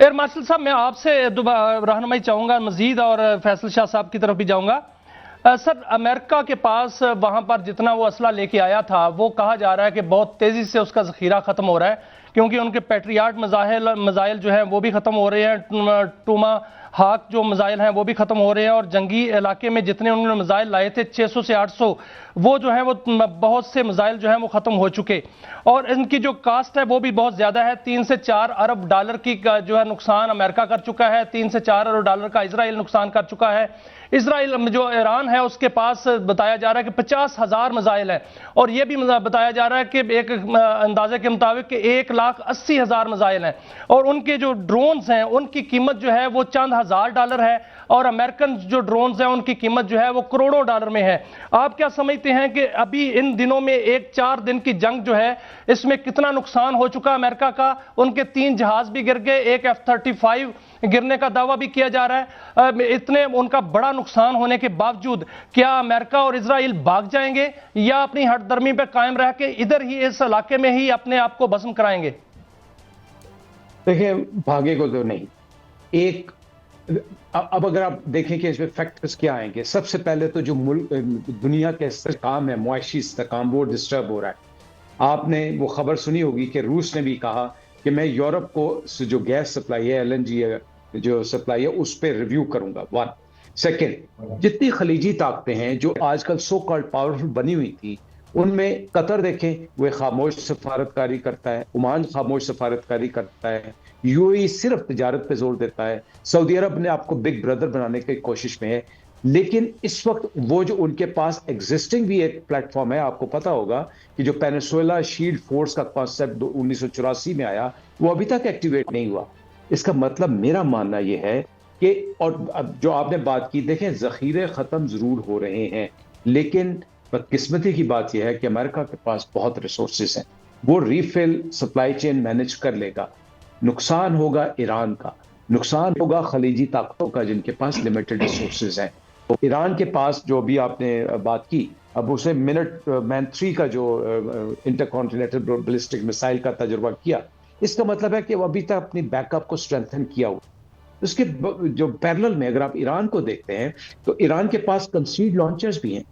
Air marshal صاحب میں آپ سے رہنمائی چاہوں گا مزید، اور فیصل شاہ صاحب کی طرف بھی جاؤں گا. سر، امریکہ کے پاس وہاں پر جتنا وہ اسلحہ لے کے آیا تھا وہ کہا جا رہا ہے کہ بہت تیزی سے اس کا ذخیرہ ختم ہو رہا ہے، کیونکہ ان کے پیٹریاٹ میزائل جو ہیں وہ بھی ختم ہو رہے ہیں، ٹوما ہاک جو میزائل ہیں وہ بھی ختم ہو رہے ہیں، اور جنگی علاقے میں جتنے انہوں نے میزائل لائے تھے 600 سے 800 وہ جو ہیں وہ بہت سے میزائل جو ہیں وہ ختم ہو چکے، اور ان کی جو کاسٹ ہے وہ بھی بہت زیادہ ہے. 3 سے 4 ارب ڈالر کی جو ہے نقصان امریکہ کر چکا ہے، 3 سے 4 ارب ڈالر کا اسرائیل نقصان کر چکا ہے. اسرائیل جو ایران ہے اس کے پاس بتایا جا رہا ہے کہ 50,000 میزائل ہیں، اور یہ بھی بتایا جا رہا ہے کہ ایک اندازے کے مطابق کہ 1,80,000 میزائل ہیں، اور ان کے جو ڈرونز ہیں ان کی قیمت جو ہے وہ چند ہزار ڈالر ہے، اور امریکن جو ڈرونز ہیں ان کی قیمت جو ہے وہ کروڑوں ڈالر میں ہے. آپ کیا سمجھتے ہیں کہ ابھی ان دنوں میں 4 دن کی جنگ جو ہے اس میں کتنا نقصان ہو چکا امریکہ کا؟ ان کے 3 جہاز بھی گر گئے، ایک F-35 گرنے کا دعویٰ بھی کیا جا رہا ہے. اتنے ان کا بڑا نقصان ہونے کے باوجود کیا امریکہ اور اسرائیل بھاگ جائیں گے یا اپنی ہٹ درمی پہ قائم رہ کے ادھر ہی اس علاقے میں ہی اپنے آپ کو بھسم کرائیں گے؟ دیکھیں، بھاگے کو تو نہیں. اب اگر آپ دیکھیں کہ اس میں فیکٹرز کیا آئیں گے، سب سے پہلے تو جو دنیا کے استحکام ہے، معاشی استحکام، وہ ڈسٹرب ہو رہا ہے. آپ نے وہ خبر سنی ہوگی کہ روس نے بھی کہا کہ میں یورپ کو جو گیس سپلائی ہے، LNG جو سپلائی ہے، اس پہ ریویو کروں گا. 1 سیکنڈ، جتنی خلیجی طاقتیں ہیں جو آج کل سو کالڈ پاورفل بنی ہوئی تھی، ان میں قطر دیکھیں وہ خاموش سفارتکاری کرتا ہے، عمان خاموش سفارتکاری کرتا ہے، UAE صرف تجارت پہ زور دیتا ہے، سعودی عرب نے آپ کو بگ بردر بنانے کی کوشش میں ہے. لیکن اس وقت وہ جو ان کے پاس ایگزسٹنگ بھی ایک پلیٹ فارم ہے، آپ کو پتا ہوگا کہ جو پینسویلا شیلڈ فورس کا کانسیپٹ 1984 میں آیا، وہ ابھی تک ایکٹیویٹ نہیں ہوا. اس کا مطلب میرا ماننا یہ ہے کہ، اور جو آپ نے بات کی، دیکھیں ذخیرے ختم ضرور ہو رہے ہیں، لیکن بدقسمتی کی بات یہ ہے کہ امریکہ کے پاس بہت ریسورسز ہیں، وہ ریفل سپلائی چین مینج کر لے گا. نقصان ہوگا ایران کا، نقصان ہوگا خلیجی طاقتوں کا جن کے پاس لمیٹڈ ریسورسز ہیں. ایران کے پاس جو بھی آپ نے بات کی، اب اسے منٹ مین 3 کا جو انٹر کانٹیننٹل بیلسٹک میسائل کا تجربہ کیا، اس کا مطلب ہے کہ وہ ابھی تک اپنی بیک اپ کو اسٹرینتھن کیا ہوا. اس کے جو پیرلل میں اگر آپ ایران کو دیکھتے ہیں تو ایران کے پاس کنسیڈ لانچرز بھی ہیں،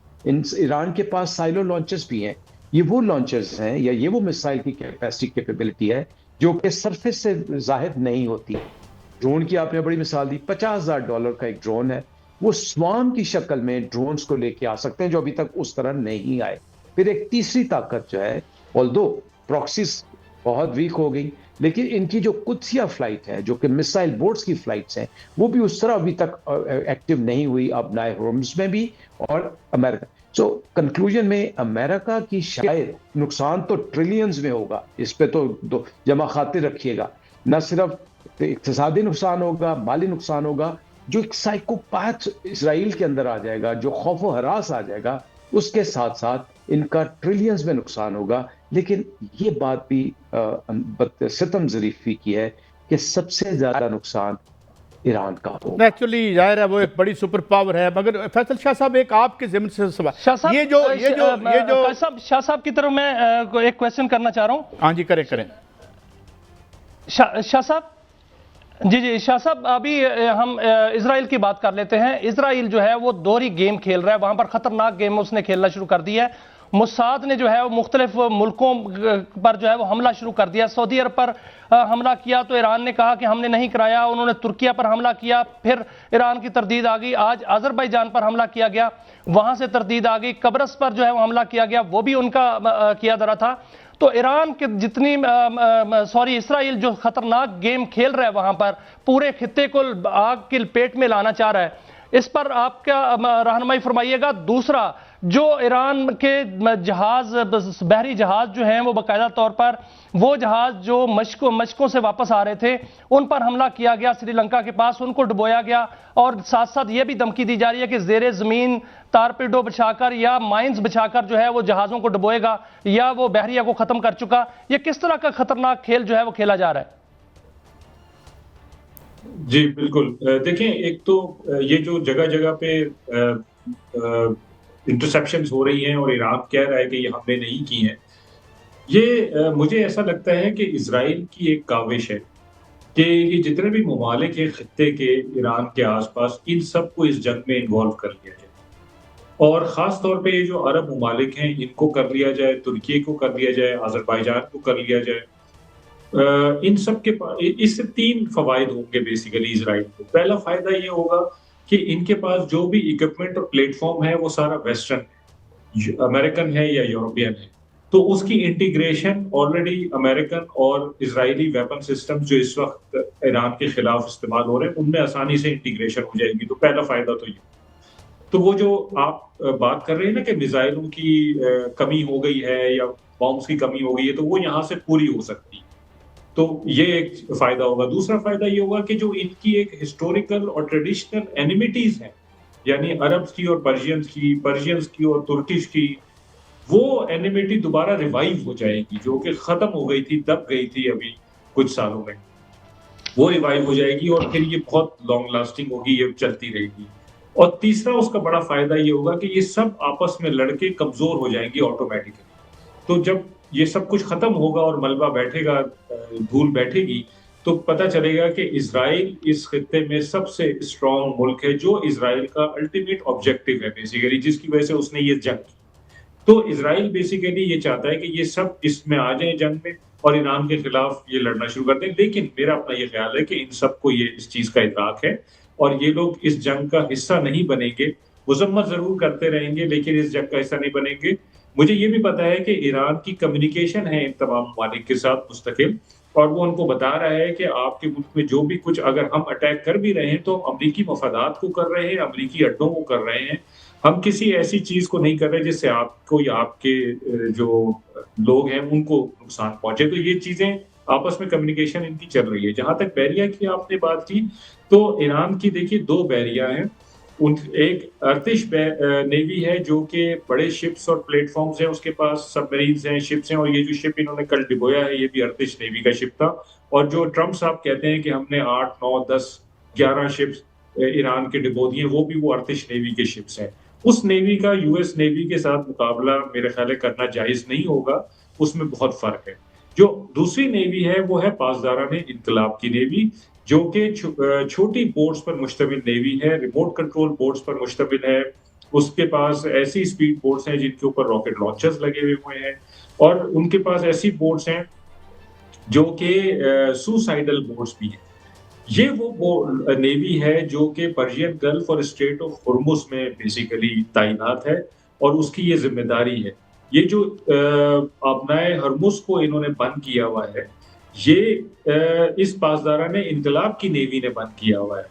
ایران کے پاس سائلو لانچرز بھی ہیں. یہ وہ لانچرز ہیں یا یہ وہ میسائل کی کیپیسٹی کیپیبلٹی ہے جو کہ سرفیس سے ظاہر نہیں ہوتی. ڈرون کی آپ نے بڑی مثال دی، $50,000 کا ایک ڈرون ہے، وہ سوام کی شکل میں ڈرونز کو لے کے آ سکتے ہیں جو ابھی تک اس طرح نہیں آئے. پھر ایک تیسری طاقت جو ہے، آلدو پراکسیز بہت ویک ہو گئی، لیکن ان کی جو قدسیہ فلائٹ ہے، جو کہ مسائل بورڈز کی فلائٹس ہیں، وہ بھی اس طرح ابھی تک ایکٹیو نہیں ہوئی، اب نئے ہورمز میں بھی اور امریکہ. سو کنکلوژن میں امریکہ کی شاید نقصان تو ٹریلینز میں ہوگا، اس پہ تو جمع خاطر رکھیے گا. نہ صرف اقتصادی نقصان ہوگا، مالی نقصان ہوگا، جو ایک سائیکوپیتھ اسرائیل کے اندر آ جائے گا، جو خوف و ہراس آ جائے گا، اس کے ساتھ ساتھ ان کا ٹریلینز میں نقصان ہوگا. لیکن یہ بات بھی ستم ظریفی کی ہے کہ سب سے زیادہ نقصان ایران کا ہوگا. نیچرلی ظاہر ہے وہ ایک بڑی سپر پاور ہے. مگر فیصل شاہ صاحب، ایک آپ کے ذمن سے سوال، یہ جو شاہ صاحب کی طرف میں ایک کویسچن کرنا چاہ رہا ہوں. ہاں جی، کریں. شاہ صاحب، جی شاہ صاحب، ابھی ہم اسرائیل کی بات کر لیتے ہیں. اسرائیل جو ہے وہ دوہری گیم کھیل رہا ہے، وہاں پر خطرناک گیم اس نے کھیلنا شروع کر دیا ہے. موساد نے جو ہے وہ مختلف ملکوں پر جو ہے وہ حملہ شروع کر دیا. سعودی عرب پر حملہ کیا تو ایران نے کہا کہ ہم نے نہیں کرایا. انہوں نے ترکیہ پر حملہ کیا، پھر ایران کی تردید آ گئی. آج آذربائیجان پر حملہ کیا گیا، وہاں سے تردید آ گئی. قبرص پر جو ہے وہ حملہ کیا گیا، وہ بھی ان کا کیا درا تھا. تو ایران کے اسرائیل جو خطرناک گیم کھیل رہا ہے وہاں پر، پورے خطے کو آگ کی لپیٹ میں لانا چاہ رہا ہے. اس پر آپ کیا رہنمائی فرمائیے گا؟ دوسرا، جو ایران کے جہاز، بحری جہاز جو ہیں وہ باقاعدہ طور پر وہ جہاز جو مشقوں سے واپس آ رہے تھے، ان پر حملہ کیا گیا سری لنکا کے پاس، ان کو ڈبویا گیا. اور ساتھ ساتھ یہ بھی دھمکی دی جا رہی ہے کہ زیر زمین تارپیڈو بچھا کر یا مائنز بچھا کر جو ہے وہ جہازوں کو ڈبوئے گا یا وہ بحریہ کو ختم کر چکا. یہ کس طرح کا خطرناک کھیل جو ہے وہ کھیلا جا رہا ہے؟ جی بالکل. دیکھیں، ایک تو یہ جو جگہ جگہ پہ انٹرسیپشنز ہو رہی ہیں اور ایران کہہ رہا ہے کہ یہ حملے نہیں کی ہیں، یہ مجھے ایسا لگتا ہے کہ اسرائیل کی ایک کاوش ہے کہ یہ جتنے بھی ممالک ہیں خطے کے ایران کے آس پاس، ان سب کو اس جنگ میں انوالو کر لیا جائے، اور خاص طور پہ یہ جو عرب ممالک ہیں ان کو کر لیا جائے، ترکی کو کر لیا جائے، آذربائیجان کو کر لیا جائے۔ ان سب کے اس سے 3 فوائد ہوں گے بیسیکلی اسرائیل کو۔ پہلا فائدہ یہ ہوگا کہ ان کے پاس جو بھی اکوپمنٹ اور پلیٹ فارم ہے وہ سارا ویسٹرن ہے، امریکن ہے یا یورپین ہے، تو اس کی انٹیگریشن آلریڈی امریکن اور اسرائیلی ویپن سسٹم جو اس وقت ایران کے خلاف استعمال ہو رہے ہیں ان میں آسانی سے انٹیگریشن ہو جائے گی۔ تو پہلا فائدہ تو یہ۔ تو وہ جو آپ بات کر رہے ہیں نا کہ میزائلوں کی کمی ہو گئی ہے یا بامز کی کمی ہو گئی ہے، تو وہ یہاں سے پوری ہو سکتی ہے، تو یہ ایک فائدہ ہوگا۔ دوسرا فائدہ یہ ہوگا کہ جو ان کی ایک ہسٹوریکل اور ٹریڈیشنل اینیمیٹیز ہیں، یعنی عربز کی اور پرشینز کی اور ترکش کی، وہ اینیمیٹی دوبارہ ریوائیو ہو جائے گی، جو کہ ختم ہو گئی تھی، دب گئی تھی ابھی کچھ سالوں میں، وہ ریوائیو ہو جائے گی اور پھر یہ بہت لانگ لاسٹنگ ہوگی، یہ چلتی رہے گی۔ اور تیسرا اس کا بڑا فائدہ یہ ہوگا کہ یہ سب آپس میں لڑ کے کمزور ہو جائیں گی آٹومیٹکلی۔ تو جب یہ سب کچھ ختم ہوگا اور ملبہ بیٹھے گا، دھول بیٹھے گی، تو پتہ چلے گا کہ اسرائیل اس خطے میں سب سے اسٹرانگ ملک ہے، جو اسرائیل کا الٹیمیٹ آبجیکٹیو ہے بیسیکلی، جس کی وجہ سے اس نے یہ جنگ کی۔ تو اسرائیل بیسیکلی یہ چاہتا ہے کہ یہ سب اس میں آ جائیں جنگ میں اور ایران کے خلاف یہ لڑنا شروع کر دیں، لیکن میرا اپنا یہ خیال ہے کہ ان سب کو یہ اس چیز کا ادراک ہے اور یہ لوگ اس جنگ کا حصہ نہیں بنیں گے، مذمت ضرور کرتے رہیں گے لیکن اس جنگ کا حصہ نہیں بنیں گے۔ مجھے یہ بھی پتا ہے کہ ایران کی کمیونیکیشن ہے ان تمام ممالک کے ساتھ مستقل، اور وہ ان کو بتا رہا ہے کہ آپ کے ملک میں جو بھی کچھ اگر ہم اٹیک کر بھی رہے ہیں تو ہم امریکی مفادات کو کر رہے ہیں، امریکی اڈوں کو کر رہے ہیں، ہم کسی ایسی چیز کو نہیں کر رہے جس سے آپ کو یا آپ کے جو لوگ ہیں ان کو نقصان پہنچے۔ تو یہ چیزیں آپس میں کمیونیکیشن ان کی چل رہی ہے۔ جہاں تک بحریہ کی آپ نے بات کی، تو ایران کی دیکھیے 2 بحریہ ہیں، ایک ارتش نیوی ہے جو کہ بڑے شپس اور پلیٹ فارمز ہیں، اس کے پاس سب مرینز ہیں، شپس ہیں، اور یہ جو شپ انہوں نے کل ڈبویا ہے یہ بھی ارتش نیوی کا شپ تھا۔ اور جو ٹرمپ صاحب کہتے ہیں کہ ہم نے 8، 9، 10، 11 شپس ایران کے ڈبو دیے، وہ بھی وہ ارتش نیوی کے شپس ہیں۔ اس نیوی کا یو ایس نیوی کے ساتھ مقابلہ میرے خیال ہے کرنا جائز نہیں ہوگا، اس میں بہت فرق ہے۔ جو دوسری نیوی ہے وہ ہے پاسداران انقلاب کی نیوی، جو کہ چھوٹی بوٹس پر مشتمل نیوی ہے، ریموٹ کنٹرول بوٹس پر مشتمل ہے۔ اس کے پاس ایسی اسپیڈ بوٹس ہیں جن کے اوپر راکٹ لانچرز لگے ہوئے ہیں، اور ان کے پاس ایسی بوٹس ہیں جو کہ سوسائڈل بوٹس بھی ہیں۔ یہ وہ نیوی ہے جو کہ پرشین گلف اور اسٹریٹ آف ہرمز میں بیسیکلی تعینات ہے، اور اس کی یہ ذمہ داری ہے۔ یہ جو ابنائے ہرمز کو انہوں نے بند کیا ہوا ہے، یہ اس پاسداران انقلاب کی نیوی نے بند کیا ہوا ہے،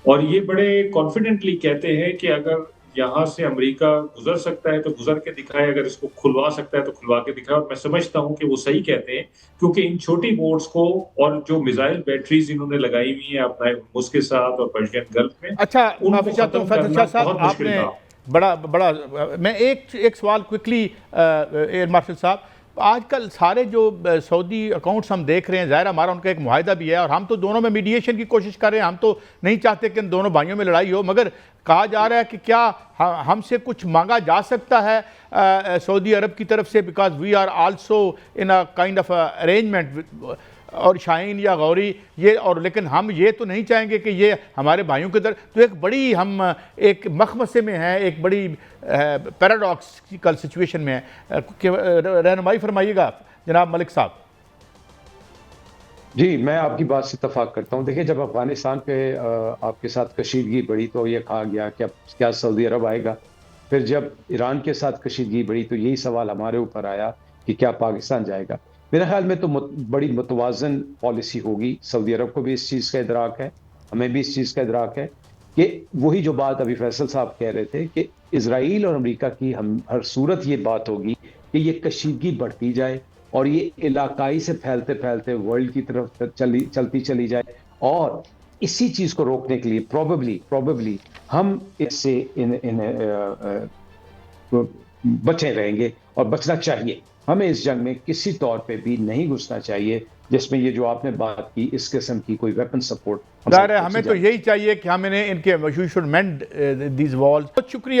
اور یہ بڑے کانفیڈنٹلی کہتے ہیں کہ اگر یہاں سے امریکہ گزر سکتا ہے تو گزر کے دکھائے، اگر اس کو کھلوا سکتا ہے تو کھلوا کے دکھائے۔ اور میں سمجھتا ہوں کہ وہ صحیح کہتے ہیں، کیونکہ ان چھوٹی بوٹس کو اور جو میزائل بیٹریز انہوں نے لگائی ہوئی ہیں اپنا اس کے ساتھ اور پرشین گلف میں، اچھا ان کو ختم کرنا بہت مشکل تھا۔ بڑا میں ایک سوال کوئکلی ایئر مارشل صاحب، آج کل سارے جو سعودی اکاؤنٹس ہم دیکھ رہے ہیں، ظاہر ہمارا ان کا ایک معاہدہ بھی ہے اور ہم تو دونوں میں میڈیشن کی کوشش کر رہے ہیں، ہم تو نہیں چاہتے کہ ان دونوں بھائیوں میں لڑائی ہو، مگر کہا جا رہا ہے کہ کیا ہم سے کچھ مانگا جا سکتا ہے سعودی عرب کی طرف سے، because we are also in a kind of arrangement, اور شاہین یا غوری یہ، اور لیکن ہم یہ تو نہیں چاہیں گے کہ یہ ہمارے بھائیوں کی طرف، تو ایک بڑی ہم ایک مخمصے میں ہیں، ایک بڑی پیراڈاکسیکل سچویشن میں ہے، رہنمائی فرمائیے گا جناب ملک صاحب۔ جی، میں آپ کی بات سے اتفاق کرتا ہوں۔ دیکھیں، جب افغانستان پہ آپ کے ساتھ کشیدگی بڑھی تو یہ کہا گیا کہ اب کیا سعودی عرب آئے گا، پھر جب ایران کے ساتھ کشیدگی بڑھی تو یہی سوال ہمارے اوپر آیا کہ کیا پاکستان جائے گا۔ میرے خیال میں تو بڑی متوازن پالیسی ہوگی، سعودی عرب کو بھی اس چیز کا ادراک ہے، ہمیں بھی اس چیز کا ادراک ہے کہ وہی جو بات ابھی فیصل صاحب کہہ رہے تھے کہ اسرائیل اور امریکہ کی ہر صورت یہ بات ہوگی کہ یہ کشیدگی بڑھتی جائے اور یہ علاقائی سے پھیلتے پھیلتے ورلڈ کی طرف چلتی چلی جائے، اور اسی چیز کو روکنے کے لیے پروبیبلی ہم اس سے بچے رہیں گے، اور بچنا چاہیے۔ ہمیں اس جنگ میں کسی طور پہ بھی نہیں گھسنا چاہیے جس میں یہ جو آپ نے بات کی اس قسم کی کوئی ویپن سپورٹ۔ ظاہر ہے ہمیں تو یہی چاہیے کہ ہم انہیں ان کے we should mend these walls. بہت شکریہ۔